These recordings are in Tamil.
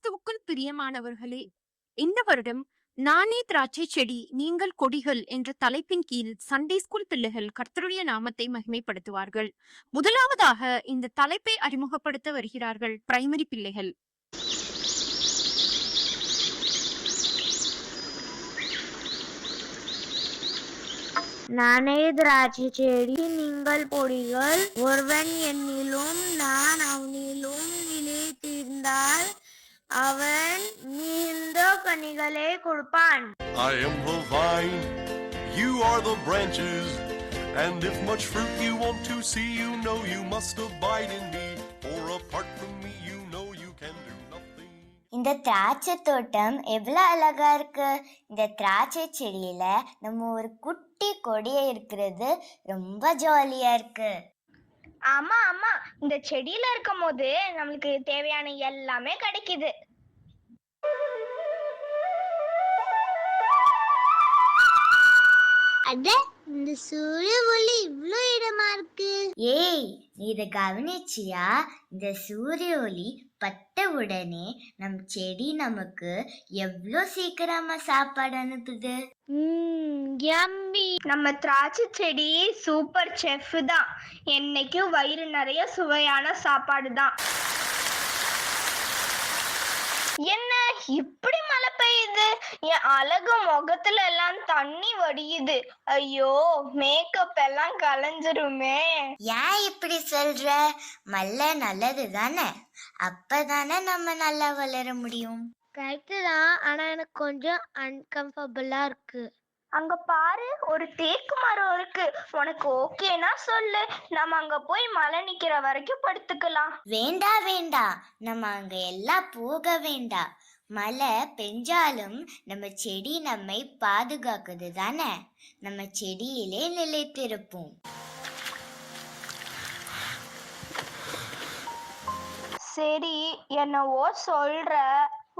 கிறிஸ்துவுக்குள் பிரியமானவர்களே, இந்த வருடம் நானே திராட்சை செடி நீங்கள் கொடிகள் என்ற தலைப்பின் கீழ் சண்டே ஸ்கூல் பிள்ளைகள் கர்த்தருடைய நாமத்தை மகிமைப்படுத்துவார்கள். முதலாவதாக இந்த தலைப்பை அறிமுகப்படுத்த வருகிறார்கள் பிரைமரி பிள்ளைகள். நானே திராட்சை செடி நீங்கள் கொடிகள். ஒருவன் என்னிலும் நான் அவனிலும் நிலைத்திருந்தால் அவன் மிகுந்த கனிகளை கொடுப்பான். I am the vine, you are the branches, and if much fruit you want to see, you know you must abide in me, for apart from me you know you can do nothing. இந்த திராட்சை தோட்டம் எவ்வளவு அழகா இருக்கு. இந்த திராட்சை செடியில நம்ம ஒரு குட்டி கொடிய இருக்கிறது ரொம்ப ஜாலியா இருக்கு. ஆமா ஆமா, இந்த செடியில இருக்கும் போது நம்மளுக்கு தேவையான எல்லாமே கிடைக்குது. அட, இந்த சூரிய ஒளி இவ்ளோ இடமா இருக்கு. ஏய், நீ இத கவனிச்சியா? இந்த சூரிய ஒளி பட்ட உடனே நம் செடி நமக்கு எவ்வளோ சீக்கிரமா சாப்பாடு அனுப்புது. யம்மி. நம்ம திராட்சை செடி சூப்பர் செஃப் தான். என்னைக்கும் வயிறு நிறைய சுவையான சாப்பாடு தான். என்ன இப்படி மழை பெய்யுது? என் அழகு முகத்துல எல்லாம் தண்ணி வடியுது. ஐயோ, மேக்கப் எல்லாம் கலைஞ்சிருமே. ஏன் இப்படி சொல்ற? மழை நல்லது தானே, அப்பதானே நம்ம நல்லா வளர முடியும். கரெக்ட் தான், ஆனா எனக்கு கொஞ்சம் அன்கம்ஃபர்டபுளா இருக்கு. அங்க பாரு, ஒரு தேக்கு மரம் இருக்கு. உனக்கு ஓகேனா சொல்லு, நம்ம அங்க போய் மழை நிக்கிற வரைக்கும் படுத்துக்கலாம். வேண்டாம், நம்ம அங்க எல்லாம் போக வேண்டாம். மழை பெஞ்சாலும் நம்ம செடி நம்மை பாதுகாக்குது தானே, நம்ம செடியிலே நிலைத்திருப்போம். சரி, என்னவோ சொல்ற,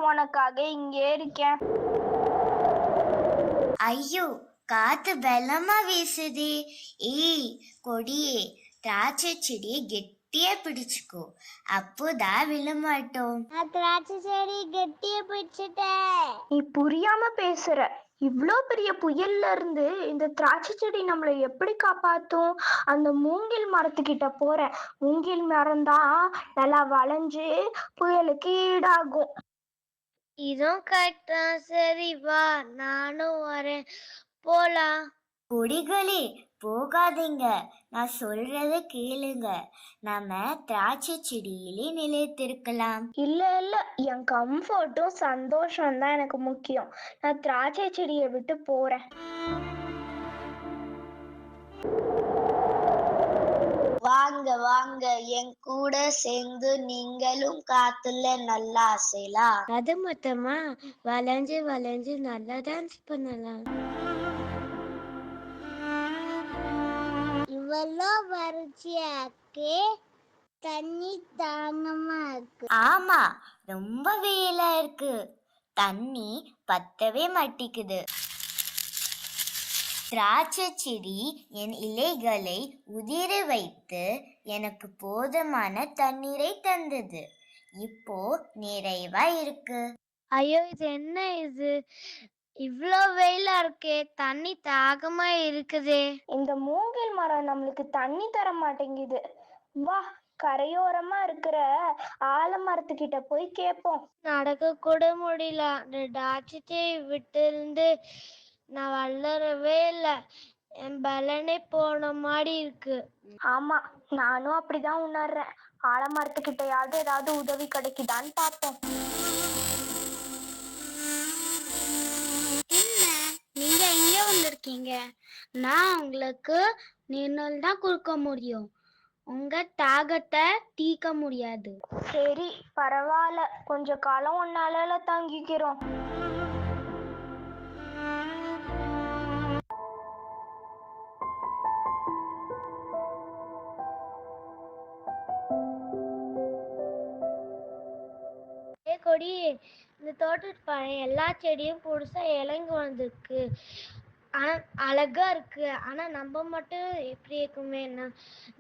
உனக்காக இங்கே இருக்கேன். ஐயோ, காத்து பலமா வீசுதே. ஏய் கொடியே, திராட்சை செடியை கெட்டியா பிடிச்சுக்கோ, அப்போதான் விழமாட்டோம். திராட்சை செடி கெட்டியா பிடிச்சிட்டேன். நீ புரியாம பேசுற. இவ்ளோ பெரிய புயல்ல இருந்து இந்த திராட்சை செடி நம்மளை எப்படி காப்பாத்தும்? அந்த மூங்கில் மரத்துக்கிட்ட போறேன். மூங்கில் மரம் தான் நல்லா வளைஞ்சு புயலுக்கு ஈடாகும். இதுவும் கரெக்டா. சரி வா, நானும் வரேன், போலாம். கொடிகளே போகாதீங்க, நான் சொல்றத கேளுங்க. நாம திராட்சை செடியிலே நிலைத்திருக்கலாம். இல்ல, என் கம்ஃபர்ட்டும் சந்தோஷம் தான் எனக்கு முக்கியம். நான் திராட்சை செடியை விட்டு போறேன். வாங்க என் கூட சேர்ந்து நீங்களும் காத்துல நல்லா அசைலாம். அது மொத்தமா வளைஞ்சு நல்லா டான்ஸ் பண்ணலாம். இவ்வளோ வறட்சியாக்கே தண்ணி தாங்கமா இருக்கு. ஆமா, ரொம்ப வெயிலா இருக்கு, தண்ணி பத்தவே மாட்டிக்குது. திராட்சை செடி என் இலைகளை உதிர வைத்து எனக்கு போதுமான தண்ணீரை தந்தது. இப்போ நிறைவா இருக்கு. ஐயோ, இது என்ன? இது இவ்ளோ வெயிலா இருக்கே, தண்ணி தாகமா இருக்குதே. இந்த மூங்கில் மரம் நம்மளுக்கு தண்ணி தர மாட்டேங்குது. வா, கரையோரமா இருக்கிற ஆலமரத்துக்கிட்ட போய் கேட்போம். நடக்க கூட முடியல. அந்த திராட்சை விட்டு இருந்து நான் வளரவே இல்லை. என் பலனே போன மாதிரி இருக்கு. ஆமா, நானும் அப்படிதான் உணர்றேன். ஆலமரத்துக்கிட்டையாவது ஏதாவது உதவி கிடைக்குதான்னு பார்ப்போம். என்ன, நீங்க இங்க வந்திருக்கீங்க? நான் உங்களுக்கு நிழல் தான் கொடுக்க முடியும், உங்க தாகத்தை தீர்க்க முடியாது. சரி, பரவாயில்ல, கொஞ்ச காலம் உன்னால தாங்கிக்கிறோம். கொடி, இந்த தோட்டத்து எல்லா செடியும் புதுசா இலைங்க வந்திருக்கு. அழகா இருக்கு. ஆனா நம்ம மட்டும் எப்படி இருக்குமே,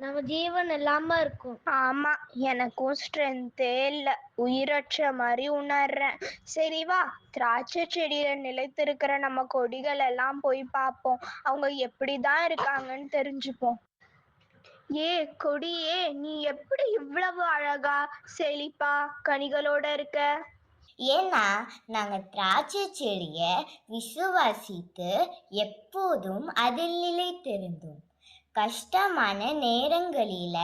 நம்ம ஜீவன் இல்லாம இருக்கும். ஆமா, எனக்கும் ஸ்ட்ரென்த்தே இல்ல. உயிரற்ற மாதிரி உணர்றேன். சரி வா, திராட்சை செடியில நிலைத்திருக்கிற நம்ம கொடிகள் எல்லாம் போய் பார்ப்போம். அவங்க எப்படிதான் இருக்காங்கன்னு தெரிஞ்சுப்போம். ஏ கொடியே, நீ எப்படி இவ்வளவு அழகா செழிப்பா கனிகளோட இருக்க? ஏன்னா நாங்க திராட்சை செடிய விசுவாசித்து எப்போதும் அதில் நிலைத்திருந்தோம். கஷ்டமான நேரங்களில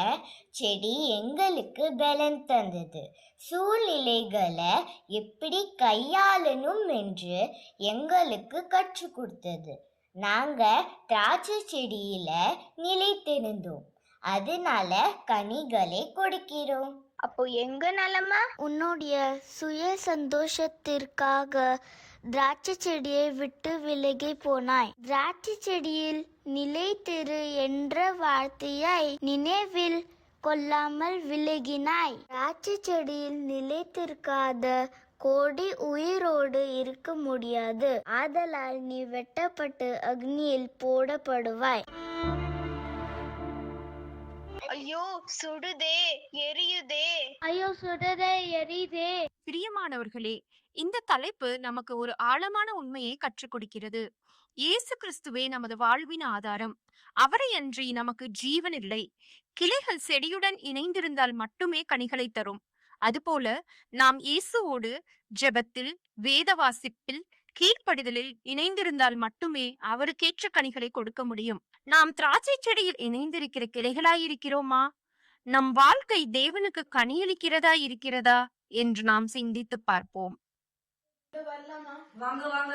செடி எங்களுக்கு பலன் தந்தது. சூழ்நிலைகளை எப்படி கையாளணும் என்று எங்களுக்கு கற்றுக் கொடுத்தது. நாங்க திராட்சை செடியில நிலைத்திருந்தோம், அதனால கனிகளை கொடுக்கிறோம். அப்போ எங்க நிலைமை? உன்னுடைய சுய சந்தோஷத்திற்காக திராட்சை செடியை விட்டு விலகி போனாய். திராட்சை செடியில் நிலைத்திரு என்ற வார்த்தையை நினைவில் கொள்ளாமல் விலகினாய். திராட்சை செடியில் நிலைத்திருக்காத கோடி உயிரோடு இருக்க முடியாது. ஆதலால் நீ வெட்டப்பட்டு அக்னியில் போடப்படுவாய். ஐயோ சுடுதே, எரியுதே. ஐயோ சுடரே எரிதே. பிரியமானவர்களே, இந்த தலைப்பு நமக்கு ஒரு ஆழமான உண்மையை கற்றுக் கொடுக்கிறது. இயேசு கிறிஸ்துவே நமது வாழ்வின் ஆதாரம். அவரையன்றி நமக்கு ஜீவன் இல்லை. கிளைகள் செடியுடன் இணைந்திருந்தால் மட்டுமே கனிகளை தரும். அதுபோல நாம் இயேசுவோடு ஜெபத்தில், வேத வாசிப்பில், கீழ்ப்படிதலில் இணைந்திருந்தால் மட்டுமே அவருக்கேற்ற கனிகளை கொடுக்க முடியும். நாம் திராட்சை செடியில் இணைந்திருக்கிற கிளைகளாயிருக்கிறோமா? நம் வாழ்க்கை தேவனுக்கு கனியளிக்கிறதா இருக்கிறதா என்று நாம் சிந்தித்து பார்ப்போம். வாங்க வாங்க